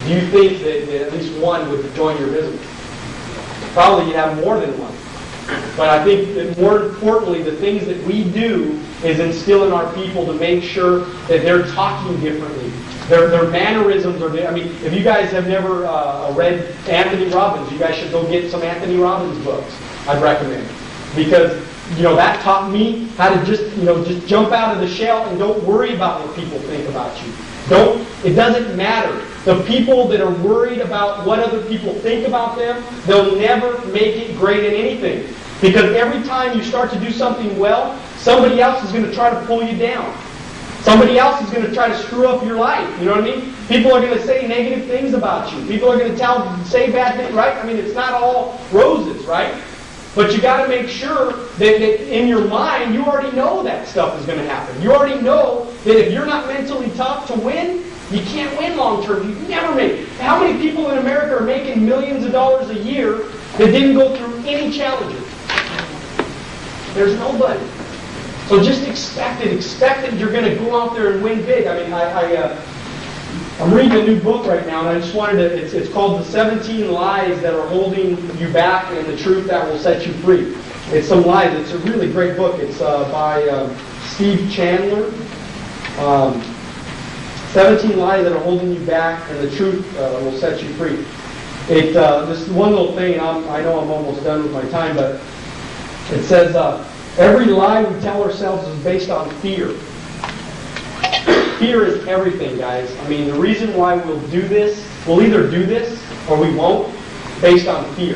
do you think that at least one would join your business? Probably you'd have more than one. But I think that more importantly, the things that we do is instill in our people to make sure that they're talking differently. Their mannerisms are, I mean, if you guys have never read Anthony Robbins, you guys should go get some Anthony Robbins books. I'd recommend. Because, that taught me how to just jump out of the shell and don't worry about what people think about you. It doesn't matter. The people that are worried about what other people think about them, they'll never make it great in anything. Because every time you start to do something well, somebody else is going to try to pull you down. Somebody else is going to try to screw up your life. You know what I mean? People are going to say negative things about you. People are going to say bad things, right? I mean, it's not all roses, right? But you got to make sure that in your mind, you already know that stuff is going to happen. You already know that if you're not mentally tough to win, you can't win long term. You never make it. How many people in America are making millions of dollars a year that didn't go through any challenges? There's nobody. So just expect it. Expect that you're going to go out there and win big. I mean, I'm reading a new book right now, and I just wanted to, it's called The 17 Lies That Are Holding You Back and the Truth That Will Set You Free. It's some lies. It's a really great book. It's by Steve Chandler. 17 Lies That Are Holding You Back and the Truth Will Set You Free. This one little thing, I know I'm almost done with my time, but it says, every lie we tell ourselves is based on fear. Fear is everything, guys. I mean, the reason why we'll do this, we'll either do this or we won't, based on fear.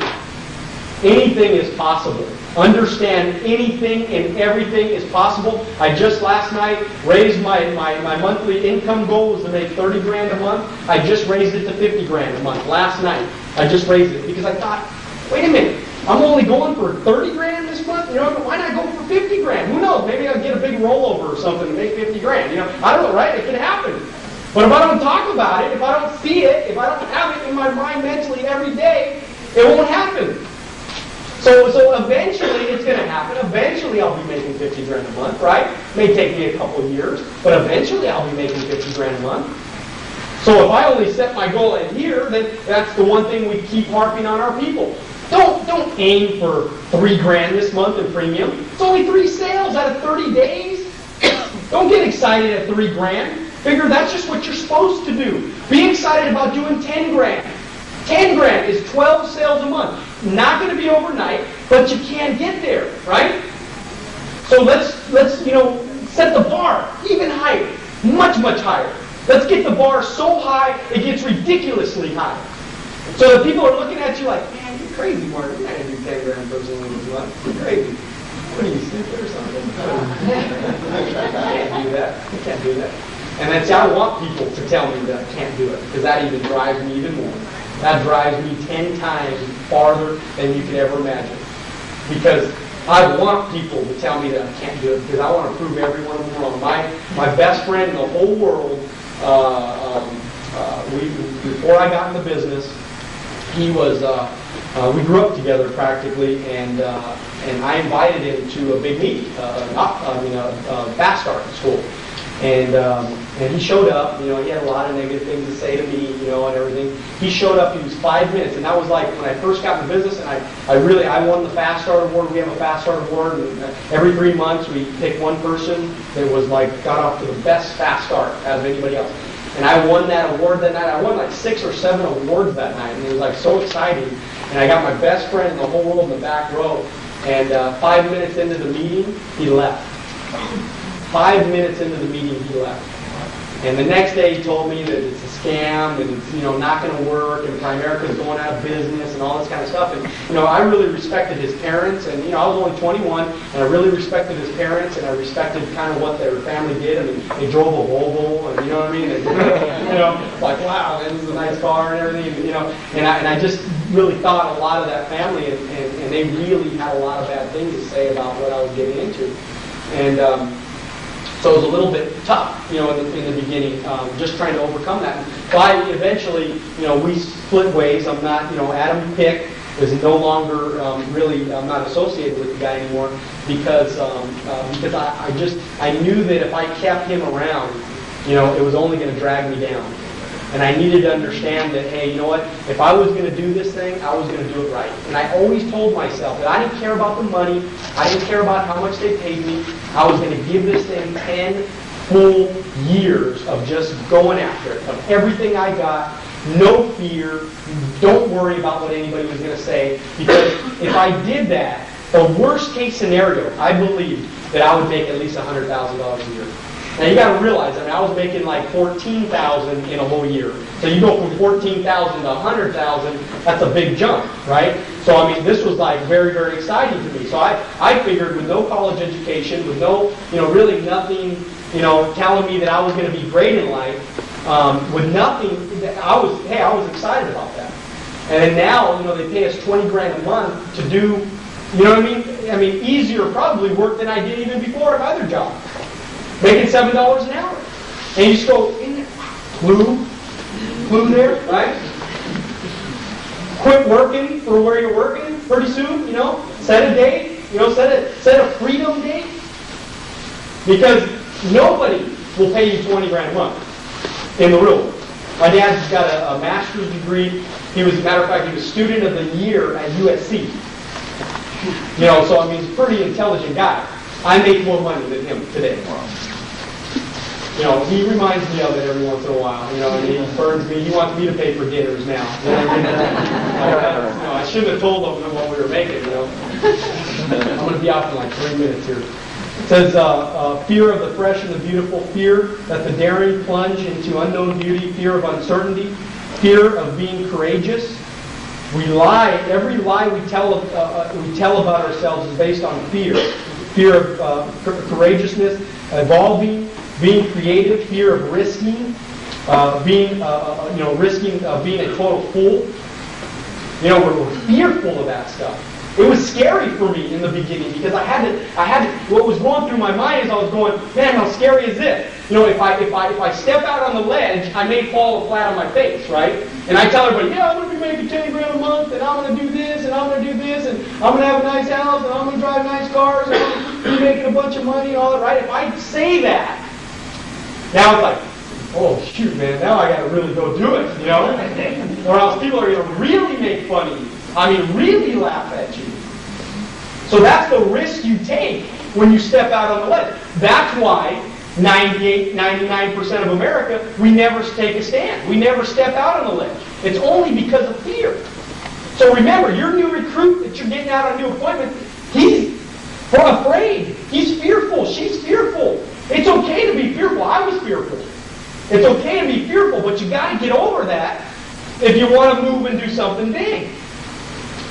Anything is possible. Understand anything and everything is possible. I just last night raised my monthly income goal was to make 30 grand a month. I just raised it to 50 grand a month last night. I just raised it because I thought, wait a minute, I'm only going for 30 grand this month? Why not go for 50 grand? Who knows? Maybe I'll get a big rollover or something and make 50 grand. I don't know, right? It can happen. But if I don't talk about it, if I don't see it, if I don't have it in my mind mentally every day, it won't happen. So eventually it's going to happen. Eventually I'll be making 50 grand a month, right? It may take me a couple of years, but eventually I'll be making 50 grand a month. So if I only set my goal at here, then that's the one thing we keep harping on our people. Don't aim for 3 grand this month in premium. It's only 3 sales out of 30 days. Don't get excited at 3 grand. Figure that's just what you're supposed to do. Be excited about doing 10 grand. 10 grand is 12 sales a month. Not going to be overnight, but you can get there, right? So let's set the bar even higher, much higher. Let's get the bar so high it gets ridiculously high. So that people are looking at you like, man, you're crazy, Mark. You're not going to do 10 grand personally this month. You're crazy. What are you, stupid or something? You can't do that. You can't do that. And I want people to tell me that I can't do it, because that even drives me even more. That drives me 10 times farther than you could ever imagine. Because I want people to tell me that I can't do it, because I want to prove everyone wrong. My best friend in the whole world, before I got in the business, he was, we grew up together practically, and I invited him to a big meet, a fast start school. And he showed up, he had a lot of negative things to say to me, and everything. He showed up, he was 5 minutes, and that was like when I first got in the business, and I won the Fast Start Award. We have a Fast Start Award, and every 3 months we pick one person that was got off to the best fast start out of anybody else. And I won that award that night. I won like 6 or 7 awards that night, and it was so exciting. And I got my best friend in the whole world in the back row, and 5 minutes into the meeting, he left. 5 minutes into the meeting, he left. And the next day he told me that it's a scam and it's not going to work and Primerica's going out of business and all this kind of stuff. And I really respected his parents, and I was only 21, and I really respected his parents, and I respected kind of what their family did. I mean, they drove a Volvo, and you know what I mean? And, like, wow, this is a nice car and everything, And I just really thought a lot of that family, and they really had a lot of bad things to say about what I was getting into. And so it was a little bit tough, in the beginning, just trying to overcome that. But eventually, we split ways. I'm not, Adam Pick is no longer I'm not associated with the guy anymore because I knew that if I kept him around, it was only going to drag me down. And I needed to understand that, hey, you know what? If I was going to do this thing, I was going to do it right. And I always told myself that I didn't care about the money. I didn't care about how much they paid me. I was going to give this thing 10 full years of just going after it, of everything I got. No fear. Don't worry about what anybody was going to say. Because if I did that, the worst case scenario, I believe that I would make at least $100,000 a year. Now you got to realize, I was making like $14,000 in a whole year. So you go from $14,000 to $100,000, that's a big jump, right? So I mean, this was like very, very exciting to me. So I figured with no college education, with no, really nothing, telling me that I was going to be great in life, with nothing, I was excited about that. And then now, they pay us $20 grand a month to do, you know what I mean? I mean, easier probably work than I did even before at my other job. Making $7 an hour. And you just go, in there, clue there, right? Quit working for where you're working pretty soon, set a date, set a freedom date. Because nobody will pay you 20 grand a month in the real world. My dad's got a master's degree. He was, as a matter of fact, he was student of the year at USC. So I mean, he's a pretty intelligent guy. I make more money than him today. He reminds me of it every once in a while. And he burns me. He wants me to pay for dinners now. I shouldn't have told him what we were making. I'm going to be out for like 3 minutes here. It says, fear of the fresh and the beautiful, fear that the daring plunge into unknown beauty, fear of uncertainty, fear of being courageous. We lie. Every lie we tell about ourselves is based on fear. Fear of courageousness, evolving, being creative, fear of risking, risking being a total fool. We're fearful of that stuff. It was scary for me in the beginning because I had to, what was going through my mind is I was going, man, how scary is this? If I step out on the ledge, I may fall flat on my face, right? And I tell everybody, yeah, I'm going to be making 10 grand a month, and I'm going to do this, and I'm going to do this, and I'm going to have a nice house, and I'm going to drive nice cars, and I'm going to be making a bunch of money and all that, right? If I say that, now it's like, oh, shoot, man, now I got to really go do it, Or else people are going to really make fun of you. I mean, really laugh at you. So that's the risk you take when you step out on the ledge. That's why 98, 99% of America, we never take a stand. We never step out on the ledge. It's only because of fear. So remember, your new recruit that you're getting out on a new appointment, he's afraid. He's fearful. She's fearful. It's okay to be fearful. I was fearful. It's okay to be fearful, but you got to get over that if you want to move and do something big.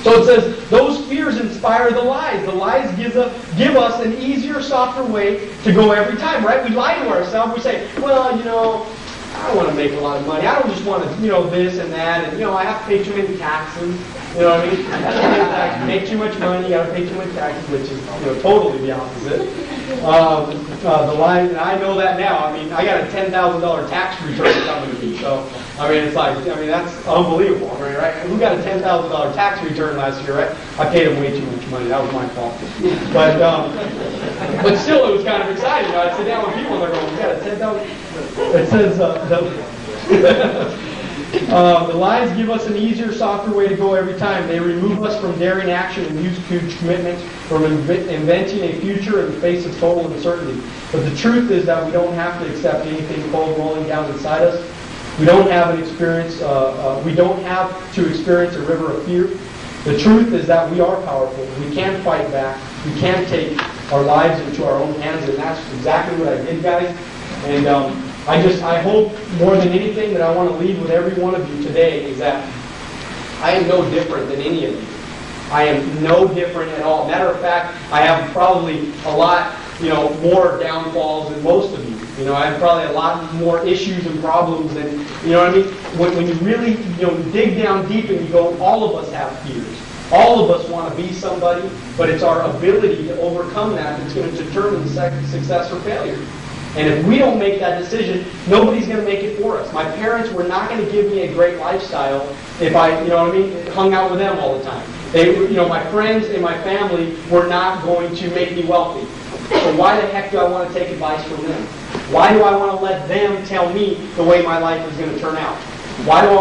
So it says, those fears inspire the lies. The lies give us an easier, softer way to go every time, right? We lie to ourselves. We say, well, I don't want to make a lot of money. I don't just want to, this and that. And, I have to pay too many taxes. You know what I mean? Make too much money, you got to pay too much taxes, which is totally the opposite. The line, and I know that now. I mean, I got a $10,000 tax return coming to me. So, it's like, that's unbelievable. Right? Who got a $10,000 tax return last year, right? I paid him way too much money. That was my fault. But still, it was kind of exciting. I'd sit down with people and they're going, we got a $10,000. It says, the lies give us an easier, softer way to go every time. They remove us from daring action and huge commitments, from inventing a future in the face of total uncertainty. But the truth is that we don't have to accept anything cold rolling down inside us. We don't have we don't have to experience a river of fear. The truth is that we are powerful. We can fight back. We can take our lives into our own hands, and that's exactly what I did, guys. And I hope more than anything that I want to leave with every one of you today is that I am no different than any of you. I am no different at all. Matter of fact, I have probably a lot, more downfalls than most of you. I have probably a lot more issues and problems than, When you really, dig down deep and you go, all of us have fears. All of us want to be somebody, but it's our ability to overcome that that's going to determine success or failure. And if we don't make that decision, nobody's going to make it for us. My parents were not going to give me a great lifestyle if I, hung out with them all the time. My friends and my family were not going to make me wealthy. So why the heck do I want to take advice from them? Why do I want to let them tell me the way my life is going to turn out? Why do I